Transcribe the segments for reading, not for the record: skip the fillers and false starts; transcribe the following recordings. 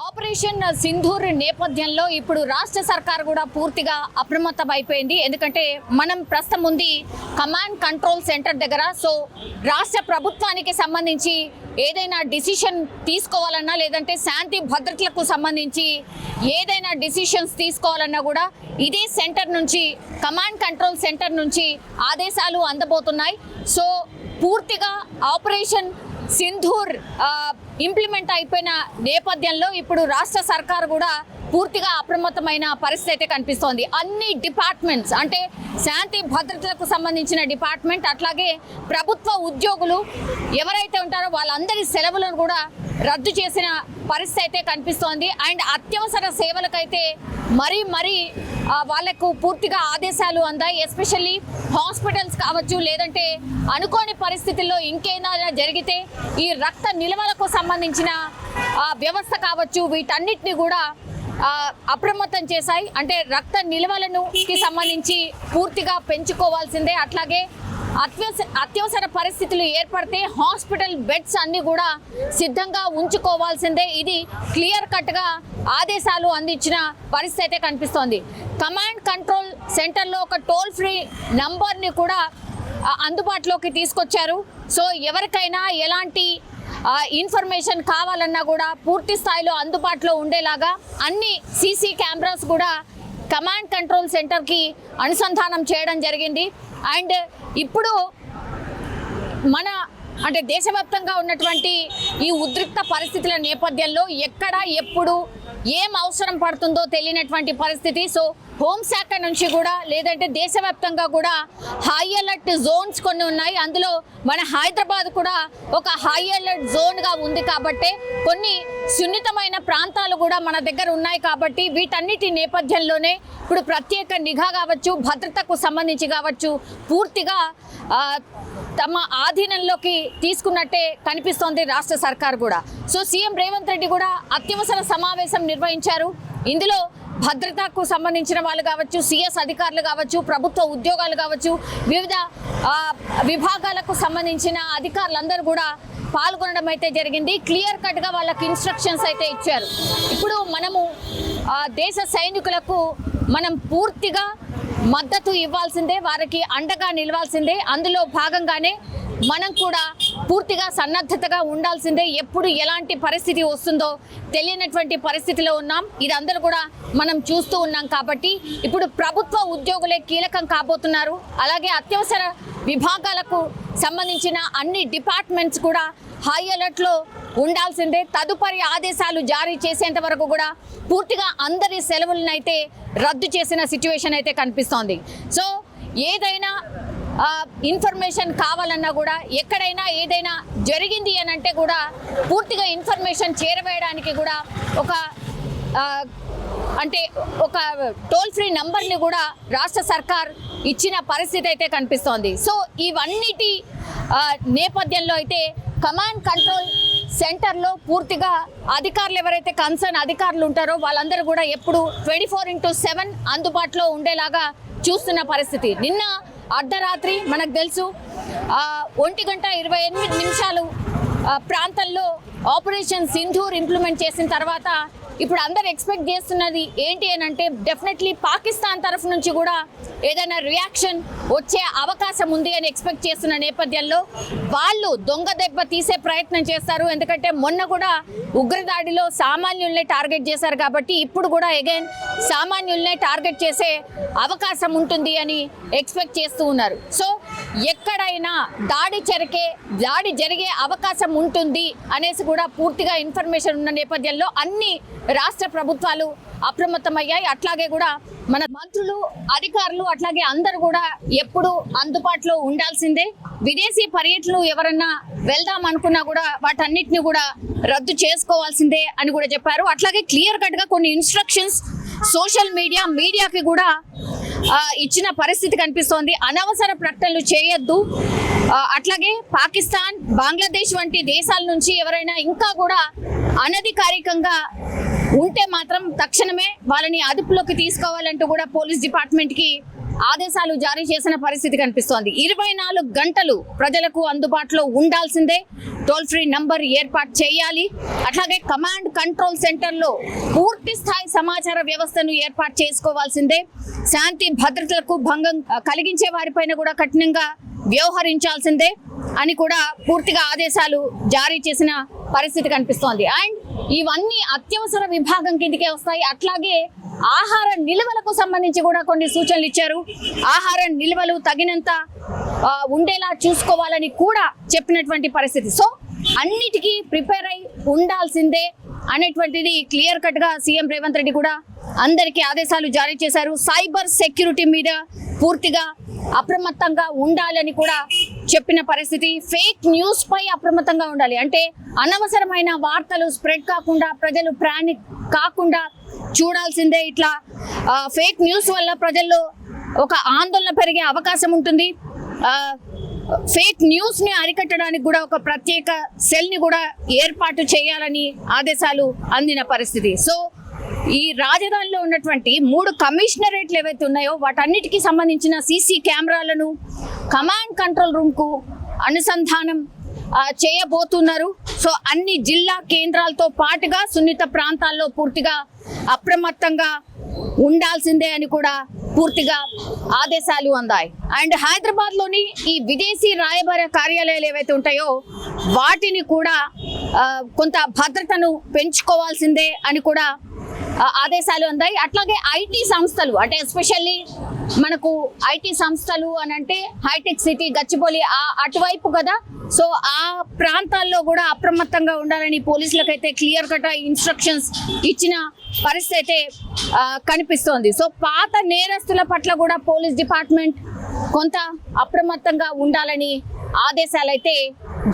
Operation Sindoor నేపథ్యంలో ఇప్పుడు రాష్ట్ర సర్కార్ కూడా పూర్తిగా అప్రమత్తం అయిపోయింది. ఎందుకంటే మనం ప్రస్తుతం ఉంది కమాండ్ కంట్రోల్ సెంటర్ దగ్గర. సో రాష్ట్ర ప్రభుత్వానికి సంబంధించి ఏదైనా డిసిషన్ తీసుకోవాలన్నా లేదంటే శాంతి భద్రతలకు సంబంధించి ఏదైనా డిసిషన్స్ తీసుకోవాలన్నా కూడా ఇదే సెంటర్ నుంచి కమాండ్ కంట్రోల్ సెంటర్ నుంచి ఆదేశాలు అందబోతున్నాయి. సో పూర్తిగా ఆపరేషన్ సింధూర్ ఇంప్లిమెంట్ అయిపోయిన నేపథ్యంలో ఇప్పుడు రాష్ట్ర సర్కార్ కూడా పూర్తిగా అప్రమత్తమైన పరిస్థితి అయితే కనిపిస్తోంది. అన్ని డిపార్ట్మెంట్స్ అంటే శాంతి భద్రతలకు సంబంధించిన డిపార్ట్మెంట్ అట్లాగే ప్రభుత్వ ఉద్యోగులు ఎవరైతే ఉంటారో వాళ్ళందరి సెలవులను కూడా రద్దు చేసిన పరిస్థితి అయితే కనిపిస్తోంది. అండ్ అత్యవసర సేవలకైతే మరీ వాళ్లకు పూర్తిగా ఆదేశాలు అందాయి. ఎస్పెషల్లీ హాస్పిటల్స్ కావచ్చు లేదంటే అనుకోని పరిస్థితుల్లో ఇంకేదైనా జరిగితే ఈ రక్త నిల్వలకు సంబంధించిన వ్యవస్థ కావచ్చు వీటన్నిటిని కూడా అప్రమత్తం చేశాయి. అంటే రక్త నిల్వలను సంబంధించి పూర్తిగా పెంచుకోవాల్సిందే. అట్లాగే అత్యవసర పరిస్థితులు ఏర్పడితే హాస్పిటల్ బెడ్స్ అన్ని కూడా సిద్ధంగా ఉంచుకోవాల్సిందే. ఇది క్లియర్ కట్గా ఆదేశాలు అందించిన పరిస్థితి అయితే కనిపిస్తోంది. కమాండ్ కంట్రోల్ సెంటర్లో ఒక టోల్ ఫ్రీ నంబర్ని కూడా అందుబాటులోకి తీసుకొచ్చారు. సో ఎవరికైనా ఎలాంటి ఇన్ఫర్మేషన్ కావాలన్నా కూడా పూర్తి స్థాయిలో అందుబాటులో ఉండేలాగా అన్ని సీసీ కెమెరాస్ కూడా కమాండ్ కంట్రోల్ సెంటర్కి అనుసంధానం చేయడం జరిగింది. అండ్ ఇప్పుడు అంటే దేశవ్యాప్తంగా ఉన్నటువంటి ఈ ఉద్రిక్త పరిస్థితుల నేపథ్యంలో ఎక్కడ ఎప్పుడు ఏం అవసరం పడుతుందో తెలియనటువంటి పరిస్థితి. సో హోంశాఖ నుంచి కూడా లేదంటే దేశవ్యాప్తంగా కూడా హై అలర్ట్ జోన్స్ కొన్ని ఉన్నాయి. అందులో మన హైదరాబాద్ కూడా ఒక హై అలర్ట్ జోన్గా ఉంది. కాబట్టి కొన్ని సున్నితమైన ప్రాంతాలు కూడా మన దగ్గర ఉన్నాయి. కాబట్టి వీటన్నిటి నేపథ్యంలోనే ఇప్పుడు ప్రత్యేక నిఘా కావచ్చు భద్రతకు సంబంధించి కావచ్చు పూర్తిగా తమ ఆధీనంలోకి తీసుకున్నట్టే కనిపిస్తోంది రాష్ట్ర సర్కార్ కూడా. సో సీఎం రేవంత్ రెడ్డి కూడా అత్యవసర సమావేశం నిర్వహించారు. ఇందులో భద్రతకు సంబంధించిన వాళ్ళు కావచ్చు సిఎస్ అధికారులు కావచ్చు ప్రభుత్వ ఉద్యోగాలు కావచ్చు వివిధ విభాగాలకు సంబంధించిన అధికారులందరూ కూడా పాల్గొనడం అయితే జరిగింది. క్లియర్ కట్గా వాళ్ళకి ఇన్స్ట్రక్షన్స్ అయితే ఇచ్చారు. ఇప్పుడు మనము దేశ సైనికులకు మనం పూర్తిగా మద్దతు ఇవ్వాల్సిందే, వారికి అండగా నిలవాల్సిందే. అందులో భాగంగానే మనం కూడా పూర్తిగా సన్నద్ధతగా ఉండాల్సిందే. ఎప్పుడు ఎలాంటి పరిస్థితి వస్తుందో తెలియనటువంటి పరిస్థితిలో ఉన్నాం. ఇది అందరూ కూడా మనం చూస్తూ ఉన్నాం. కాబట్టి ఇప్పుడు ప్రభుత్వ ఉద్యోగులే కీలకం కాబోతున్నారు. అలాగే అత్యవసర విభాగాలకు సంబంధించిన అన్ని డిపార్ట్మెంట్స్ కూడా హై అలర్ట్లో ఉండాల్సిందే. తదుపరి ఆదేశాలు జారీ చేసేంత వరకు కూడా పూర్తిగా అందరి సెలవులను అయితే రద్దు చేసిన సిచ్యువేషన్ అయితే కనిపిస్తోంది. సో ఏదైనా ఇన్ఫర్మేషన్ కావాలన్నా కూడా ఎక్కడైనా ఏదైనా జరిగింది అని అంటే కూడా పూర్తిగా ఇన్ఫర్మేషన్ చేరవేయడానికి కూడా ఒక టోల్ ఫ్రీ నంబర్ని కూడా రాష్ట్ర సర్కార్ ఇచ్చిన పరిస్థితి అయితే కనిపిస్తోంది. సో ఇవన్నిటి నేపథ్యంలో అయితే కమాండ్ కంట్రోల్ సెంటర్లో పూర్తిగా అధికారులు ఎవరైతే కన్సర్న్ అధికారులు ఉంటారో వాళ్ళందరూ కూడా ఎప్పుడు 24/7 అందుబాటులో ఉండేలాగా చూస్తున్న పరిస్థితి. నిన్న అర్ధరాత్రి మనకు తెలుసు 1:28 ప్రాంతంలో ఆపరేషన్ సింధూర్ ఇంప్లిమెంట్ చేసిన తర్వాత ఇప్పుడు అందరు ఎక్స్పెక్ట్ చేస్తున్నది ఏంటి అని అంటే డెఫినెట్లీ పాకిస్తాన్ తరఫు నుంచి కూడా ఏదైనా రియాక్షన్ వచ్చే అవకాశం ఉంది అని ఎక్స్పెక్ట్ చేస్తున్న నేపథ్యంలో వాళ్ళు దొంగ దెబ్బ తీసే ప్రయత్నం చేస్తారు. ఎందుకంటే మొన్న కూడా ఉగ్రదాడిలో సామాన్యుల్నే టార్గెట్ చేశారు. కాబట్టి ఇప్పుడు కూడా అగైన్ సామాన్యుల్నే టార్గెట్ చేసే అవకాశం ఉంటుంది అని ఎక్స్పెక్ట్ చేస్తూ ఉన్నారు. సో ఎక్కడైనా దాడి జరిగే అవకాశం ఉంటుంది అనేసి కూడా పూర్తిగా ఇన్ఫర్మేషన్ ఉన్న నేపథ్యంలో అన్ని రాష్ట్ర ప్రభుత్వాలు అప్రమత్తమయ్యాయి. అట్లాగే కూడా మన మంత్రులు అధికారులు అట్లాగే అందరూ కూడా ఎప్పుడు అందుబాటులో ఉండాల్సిందే. విదేశీ పర్యటనలు ఎవరన్నా వెళ్దాం అనుకున్నా కూడా వాటన్నిటిని కూడా రద్దు చేసుకోవాల్సిందే అని కూడా చెప్పారు. అట్లాగే క్లియర్ కట్గా కొన్ని ఇన్స్ట్రక్షన్స్ సోషల్ మీడియాకి కూడా ఇచ్చిన పరిస్థితి కనిపిస్తోంది. అనవసర ప్రకటనలు చేయొద్దు. అట్లాగే పాకిస్తాన్ బంగ్లాదేశ్ వంటి దేశాల నుంచి ఎవరైనా ఇంకా కూడా అనధికారికంగా ఉంటే మాత్రం తక్షణమే వాళ్ళని అదుపులోకి తీసుకోవాలంటూ కూడా పోలీస్ డిపార్ట్మెంట్కి ఆదేశాలు జారీ చేసిన పరిస్థితి కనిపిస్తోంది. 24 గంటలు ప్రజలకు అందుబాటులో ఉండాల్సిందే, టోల్ ఫ్రీ నంబర్ ఏర్పాటు చేయాలి. అట్లాగే కమాండ్ కంట్రోల్ సెంటర్లో పూర్తి స్థాయి సమాచార వ్యవస్థను ఏర్పాటు చేసుకోవాల్సిందే. శాంతి భద్రతలకు భంగం కలిగించే వారిపైన కూడా కఠినంగా వ్యవహరించాల్సిందే అని కూడా పూర్తిగా ఆదేశాలు జారీ చేసిన పరిస్థితి కనిపిస్తోంది. అండ్ ఇవన్నీ అత్యవసర విభాగం కిందకే వస్తాయి. అట్లాగే ఆహార నిల్వలకు సంబంధించి కూడా కొన్ని సూచనలు ఇచ్చారు. ఆహార నిల్వలు తగినంత ఉండేలా చూసుకోవాలని కూడా చెప్పినటువంటి పరిస్థితి. సో అన్నిటికీ ప్రిపేర్ అయి ఉండాల్సిందే అనేటువంటిది క్లియర్ కట్ గా సీఎం రేవంత్ రెడ్డి కూడా అందరికీ ఆదేశాలు జారీ చేశారు. సైబర్ సెక్యూరిటీ మీద పూర్తిగా అప్రమత్తంగా ఉండాలని కూడా చెప్పిన పరిస్థితి. ఫేక్ న్యూస్ పై అప్రమత్తంగా ఉండాలి. అంటే అనవసరమైన వార్తలు స్ప్రెడ్ కాకుండా, ప్రజలు ప్రానిక్ కాకుండా చూడాల్సిందే. ఇట్లా ఫేక్ న్యూస్ వల్ల ప్రజల్లో ఒక ఆందోళన పెరిగే అవకాశం ఉంటుంది. ఫేక్ న్యూస్ ని అరికట్టడానికి కూడా ఒక ప్రత్యేక సెల్ ని కూడా ఏర్పాటు చేయాలని ఆదేశాలు అందిన పరిస్థితి. సో ఈ రాజధానిలో ఉన్నటువంటి 3 కమిషనరేట్లు ఏవైతే ఉన్నాయో వాటన్నిటికీ సంబంధించిన సీసీ కెమెరాలను కమాండ్ కంట్రోల్ రూమ్ కు అనుసంధానం చేయబోతున్నారు. సో అన్ని జిల్లా కేంద్రాలతో పాటుగా సున్నిత ప్రాంతాల్లో పూర్తిగా అప్రమత్తంగా ఉండాల్సిందే అని కూడా పూర్తిగా ఆదేశాలు అందాయి. అండ్ హైదరాబాద్ లోని ఈ విదేశీ రాయబార కార్యాలయాలు ఏవైతే ఉంటాయో వాటిని కూడా కొంత భద్రతను పెంచుకోవాల్సిందే అని కూడా ఆదేశాలు అందాయి. అట్లాగే ఐటీ సంస్థలు, అంటే ఎస్పెషల్లీ మనకు ఐటీ సంస్థలు అని అంటే హైటెక్ సిటీ, గచ్చిబౌలి అటువైపు కదా. సో ఆ ప్రాంతాల్లో కూడా అప్రమత్తంగా ఉండాలని పోలీసులకైతే క్లియర్ కట్ ఇన్స్ట్రక్షన్స్ ఇచ్చిన పరిస్థితి అయితే కనిపిస్తోంది. సో పాత నేరస్తుల పట్ల కూడా పోలీస్ డిపార్ట్మెంట్ కొంత అప్రమత్తంగా ఉండాలని ఆదేశాలు అయితే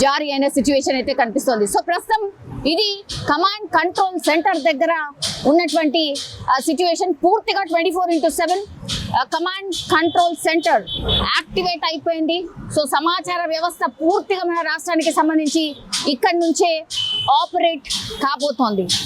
జారీ అయిన సిచ్యువేషన్ అయితే కనిపిస్తోంది. సో ప్రస్తుతం ఇది కమాండ్ కంట్రోల్ సెంటర్ దగ్గర ఉన్నటువంటి సిచ్యువేషన్. పూర్తిగా 24/7 కమాండ్ కంట్రోల్ సెంటర్ యాక్టివేట్ అయిపోయింది. సో సమాచార వ్యవస్థ పూర్తిగా మన రాష్ట్రానికి సంబంధించి ఇక్కడి నుంచే ఆపరేట్ కాబోతోంది.